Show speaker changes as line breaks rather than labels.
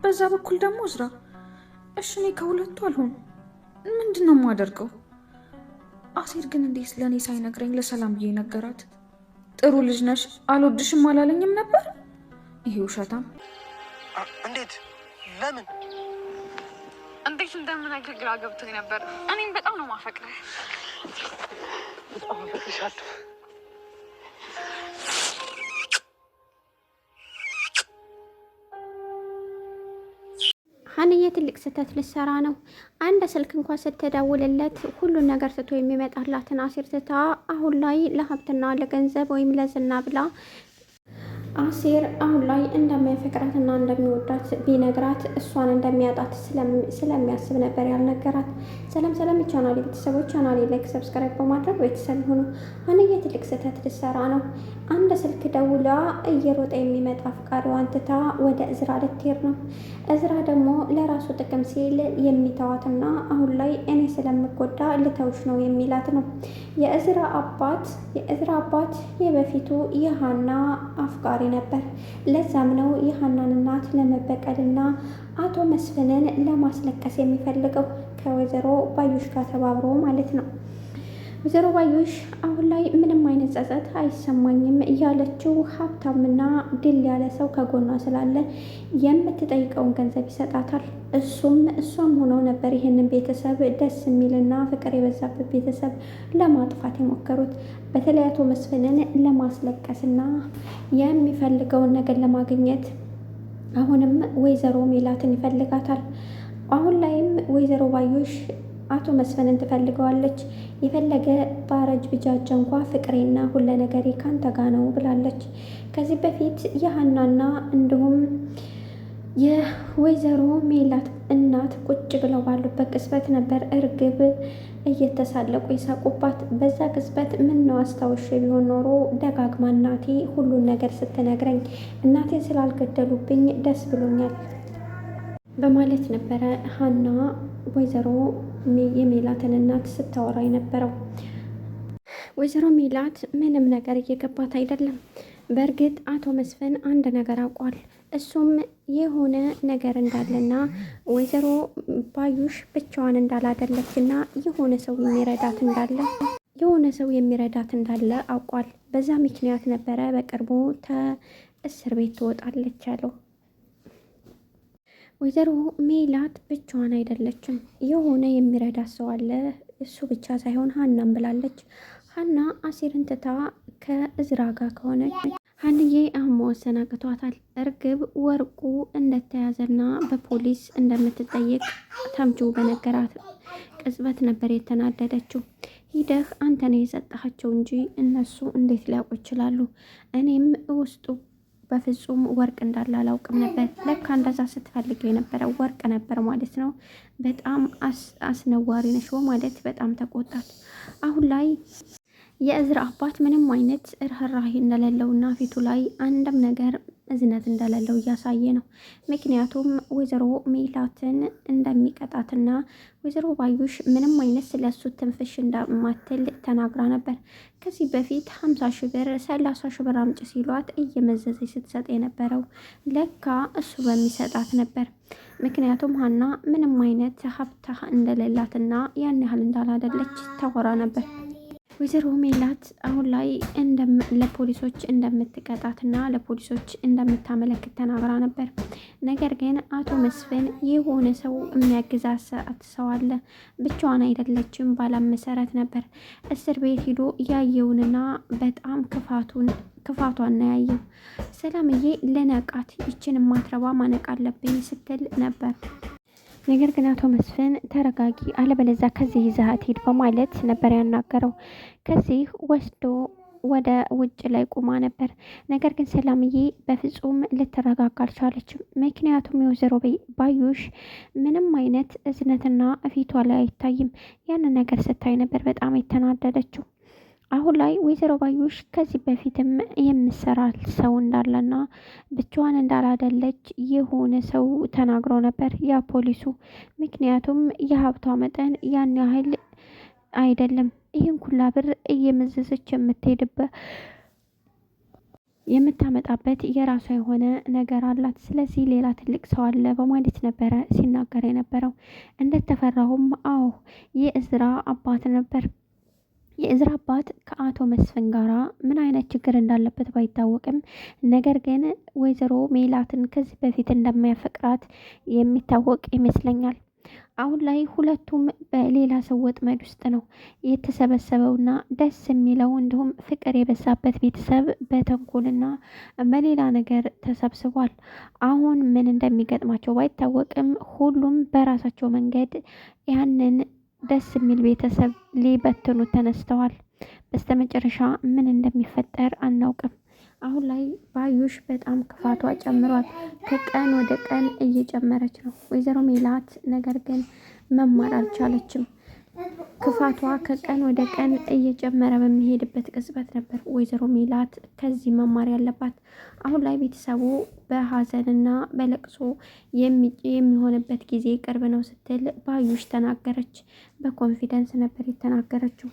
በዛ በኩል ደግሞ እዝራ። እሺ እኔ ከሁለቱ አልሆን ምንድን ነው የማደርገው? አሴር ግን እንዴት ለእኔ ሳይነግረኝ ለሰላም ብዬ ነገራት? ጥሩ ልጅ ነሽ አልወድሽም አላለኝም ነበር? ይሄ ውሸታም።
እንዴት? ለምን?
እንዴት እንደምነግርህ ግራ ገብቶኝ ነበር። እኔም በጣም ነው ማፈቅረህ።
በጣም አፈቅርሻለሁ።
ሀንዬ ትልቅ ስህተት ልትሰራ ነው። አንድ ስልክ እንኳን ስትደውልለት ሁሉን ነገር ትቶ የሚመጣላትን አሴር ትታ አሁን ላይ ለሀብትና ለገንዘብ ወይም ለዝና ብላ አሴር አሁን ላይ እንደሚያፈቅራትና እንደሚወዳት ቢነግራት እሷን እንደሚያጣት ስለሚያስብ ነበር ያልነገራት። ሰላም የቻናሌ ቤተሰቦች፣ ቻናሌ ላይክ ሰብስክራይብ በማድረግ ቤተሰብ ሆኑ። ሀንዬ ትልቅ ስህተት ልትሰራ ነው። አንድ ስልክ ደውላ እየሮጠ የሚመጣ አፍቃሪዋን ትታ ወደ እዝራ ልትሄድ ነው። እዝራ ደግሞ ለራሱ ጥቅም ሲል የሚተዋትና አሁን ላይ እኔ ስለምጎዳ ልተውሽ ነው የሚላት ነው። የእዝራ አባት የበፊቱ የሀና አፍቃሪ ነበር። ለዛም ነው የሀናን እናት ለመበቀልና አቶ መስፍንን ለማስለቀስ የሚፈልገው ከወይዘሮ ባዩሽ ጋር ተባብሮ ማለት ነው። ወይዘሮ ባዩሽ አሁን ላይ ምንም አይነት ጸጸት አይሰማኝም እያለችው ሀብታምና ድል ያለ ሰው ከጎኗ ስላለ የምትጠይቀውን ገንዘብ ይሰጣታል። እሷም ሆነው ነበር ይህንን ቤተሰብ ደስ የሚልና ፍቅር የበዛበት ቤተሰብ ለማጥፋት የሞከሩት። በተለይ አቶ መስፍንን ለማስለቀስና የሚፈልገውን ነገር ለማግኘት አሁንም ወይዘሮ ሜላትን ይፈልጋታል። አሁን ላይም ወይዘሮ ባዩሽ አቶ መስፍንን ትፈልገዋለች። የፈለገ ባረጅ ብጃጃ እንኳ ፍቅሬና ሁለ ነገሬ ካንተ ጋ ነው ብላለች። ከዚህ በፊት የሀናና እንዲሁም የወይዘሮ ሜላት እናት ቁጭ ብለው ባሉበት ቅጽበት ነበር እርግብ እየተሳለቁ ይሳቁባት። በዛ ቅጽበት ምን ነው አስታውሽ ቢሆን ኖሮ ደጋግማ እናቴ ሁሉን ነገር ስትነግረኝ እናቴን ስላልገደሉብኝ ደስ ብሎኛል በማለት ነበረ ሀና ወይዘሮ የሜላትን እናት ስታወራ የነበረው። ወይዘሮ ሜላት ምንም ነገር እየገባት አይደለም። በእርግጥ አቶ መስፍን አንድ ነገር አውቋል። እሱም የሆነ ነገር እንዳለና ወይዘሮ ባዩሽ ብቻዋን እንዳላደለችና የሆነ ሰው የሚረዳት እንዳለ አውቋል። በዛ ምክንያት ነበረ በቅርቡ ከእስር ቤት ትወጣለች ያለው። ወይዘሮ ሜላት ብቻዋን አይደለችም፣ የሆነ የሚረዳት ሰው አለ። እሱ ብቻ ሳይሆን ሀናም ብላለች። ሀና አሴርን ትታ ከእዝራ ጋር ከሆነች ሀንዬ አሁን መወሰን አቅቷታል። እርግብ ወርቁ እንደተያዘና በፖሊስ እንደምትጠየቅ ተምቹ በነገራት ቅጽበት ነበር የተናደደችው። ሂደህ አንተ ነው የሰጠሃቸው እንጂ እነሱ እንዴት ሊያውቁ ይችላሉ? እኔም ውስጡ በፍጹም ወርቅ እንዳለ አላውቅም ነበር። ለካ እንደዛ ስትፈልገው የነበረው ወርቅ ነበር ማለት ነው። በጣም አስነዋሪ ነሽ ማለት በጣም ተቆጣት። አሁን ላይ የእዝራ አባት ምንም አይነት ርህራሄ እንደሌለውና ፊቱ ላይ አንድም ነገር እዝነት እንደሌለው እያሳየ ነው። ምክንያቱም ወይዘሮ ሜላትን እንደሚቀጣትና ወይዘሮ ባዩሽ ምንም አይነት ስለሱ ትንፍሽ እንደማትል ተናግራ ነበር። ከዚህ በፊት 50 ሺህ ብር 30 ሺህ ብር አምጪ ሲሏት እየመዘዘች ስትሰጥ የነበረው ለካ እሱ በሚሰጣት ነበር። ምክንያቱም ሀና ምንም አይነት ሀብታ እንደሌላትና ያን ያህል እንዳላደለች ታወራ ነበር። ወይዘሮ ሜላት አሁን ላይ ለፖሊሶች እንደምትቀጣትና ለፖሊሶች እንደምታመለክት ተናግራ ነበር። ነገር ግን አቶ መስፍን የሆነ ሰው የሚያግዛት ሰው አለ፣ ብቻዋን አይደለችም ባለም መሰረት ነበር እስር ቤት ሂዶ ያየውንና በጣም ክፋቷን ያየው። ሰላምዬ ለነቃት ይችን ማትረባ ማነቅ አለብኝ ስትል ነበር። ነገር ግን አቶ መስፍን ተረጋጊ፣ አለበለዛ ከዚህ ይዘሃት ሂድ በማለት ነበር ያናገረው። ከዚህ ወስዶ ወደ ውጭ ላይ ቁማ ነበር። ነገር ግን ሰላምዬ በፍጹም ልትረጋጋ አልቻለችም። ምክንያቱም የወይዘሮ ባዩሽ ምንም አይነት እዝነትና ፊቷ ላይ አይታይም። ያንን ነገር ስታይ ነበር በጣም የተናደደችው። አሁን ላይ ወይዘሮ ባዩሽ ከዚህ በፊትም የምሰራ ሰው እንዳለና ብቻዋን እንዳላደለች የሆነ ሰው ተናግሮ ነበር ያ ፖሊሱ። ምክንያቱም የሀብቷ መጠን ያን ያህል አይደለም። ይህን ኩላ ብር እየመዘዘች የምትሄድበት የምታመጣበት የራሷ የሆነ ነገር አላት። ስለዚህ ሌላ ትልቅ ሰው አለ በማለት ነበረ ሲናገር የነበረው። እንደተፈራሁም አዎ የእዝራ አባት ነበር። የእዝራ አባት ከአቶ መስፍን ጋራ ምን አይነት ችግር እንዳለበት ባይታወቅም ነገር ግን ወይዘሮ ሜላትን ከዚህ በፊት እንደማያፈቅራት የሚታወቅ ይመስለኛል። አሁን ላይ ሁለቱም በሌላ ሰው ወጥመድ ውስጥ ነው የተሰበሰበውና ደስ የሚለው እንዲሁም ፍቅር የበዛበት ቤተሰብ በተንኮልና በሌላ ነገር ተሰብስቧል። አሁን ምን እንደሚገጥማቸው ባይታወቅም ሁሉም በራሳቸው መንገድ ያንን ደስ የሚል ቤተሰብ ሊበትኑ ተነስተዋል። በስተመጨረሻ ምን እንደሚፈጠር አናውቅም። አሁን ላይ ባዩሽ በጣም ክፋቷ ጨምሯል። ከቀን ወደ ቀን እየጨመረች ነው ወይዘሮ ሜላት። ነገር ግን መማር አልቻለችም። ክፋቷ ከቀን ወደ ቀን እየጨመረ በሚሄድበት ቅጽበት ነበር ወይዘሮ ሜላት ከዚህ መማር ያለባት። አሁን ላይ ቤተሰቡ በሀዘንና በለቅሶ የሚሆንበት ጊዜ ቅርብ ነው ስትል ባዩሽ ተናገረች። በኮንፊደንስ ነበር የተናገረችው።